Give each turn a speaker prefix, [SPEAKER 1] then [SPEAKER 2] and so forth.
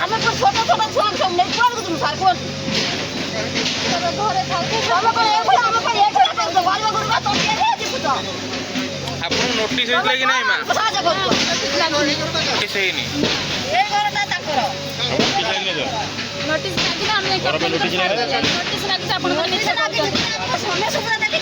[SPEAKER 1] আমি তো ছোট ছোট ছিলাম সব নেই করে দিন স্যার কোন ঘরে থাকতে আমাকে এখন আমাকে এখানে থাকতে ভালো করে তো কে দিব তো
[SPEAKER 2] আপন নোটিস হইছে কি নাই মা
[SPEAKER 1] সাহায্য করব
[SPEAKER 2] নোটিস হইনি
[SPEAKER 1] এই ঘরে তা করো
[SPEAKER 3] নোটিস লাগিলে আমি
[SPEAKER 2] নোটিস লাগিলে
[SPEAKER 3] নোটিস লাগিলে আপন নিচে
[SPEAKER 1] সামনে সুবিধা